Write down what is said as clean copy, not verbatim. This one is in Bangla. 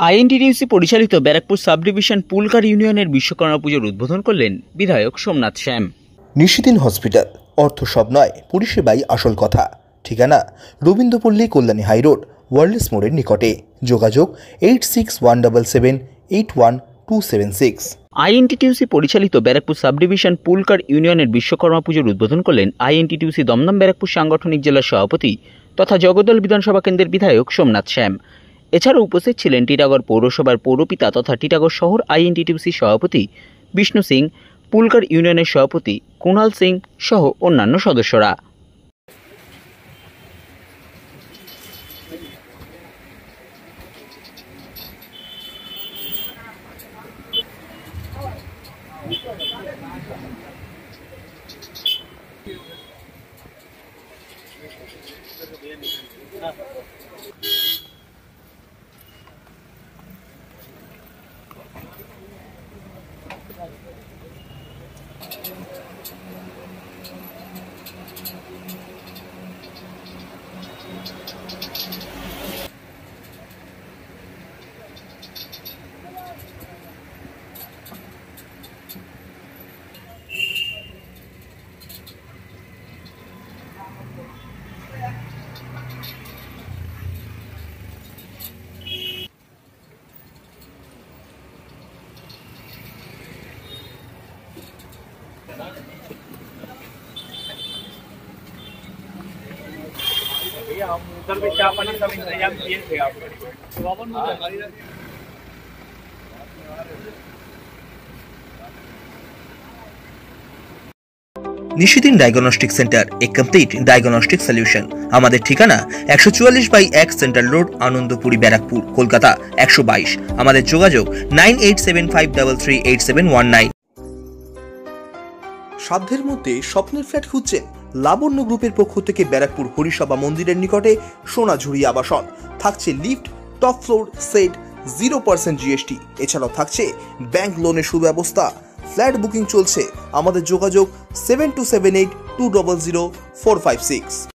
আইএনটিটিউসি পরিচালিত ব্যারাকপুর সাব ডিভিশন পুলকার ইউনিয়নের বিশ্বকর্মা পুজোর উদ্বোধন করলেন বিধায়ক সোমনাথ শ্যাম। নিশিদিন হসপিটাল, অর্থ সব নয়, পরিষেবাই আসল কথা। ঠিকানা রবীন্দ্রপল্লী, কল্যাণী হাইরোড, ওয়ার্ল্ডস মোড়ের নিকটে। যোগাযোগ 8617781276। আইএনটিটিউসি পরিচালিত ব্যারাকপুর সাব ডিভিশন পুলকার ইউনিয়নের বিশ্বকর্মা পুজোর উদ্বোধন করলেন আইএনটিটিউসি দমদম ব্যারাকপুর সাংগঠনিক জেলার সভাপতি তথা জগদল বিধানসভা কেন্দ্রের বিধায়ক সোমনাথ শ্যাম। এছাড়াও উপস্থিত ছিলেন টিটাগড় পৌরসভার পৌরপিতা তথা টিটাগড় শহর আইএনটিটিউসি সভাপতি বিষ্ণু সিং, পুলকার ইউনিয়নের সভাপতি কুণাল সিং সহ অন্যান্য সদস্যরা। हम उधर भी चाय पानी सब इंतजाम किए थे आप। নিশিদিন ডায়াগনস্টিক সেন্টার, এ কমপ্লিট ডায়াগনস্টিক সলিউশন। আমাদের ঠিকানা 144/1 সেন্ট্রাল রোড, আনন্দপুরি, ব্যারাকপুর, কলকাতা 122। আমাদের যোগাযোগ 9875338719। সাধ্যের মধ্যে স্বপ্নের ফ্ল্যাট খুঁজছেন? লাবণ্য গ্রুপের পক্ষ থেকে ব্যারাকপুর হরিসভা মন্দিরের নিকটে সোনাঝুরি আবাসন। থাকছে lift, top floor, set, 0% GST। এছাড়াও থাকছে ব্যাংক লোনের সুব্যবস্থা। ফ্ল্যাট বুকিং চলছে। আমাদের যোগাযোগ 7278200456।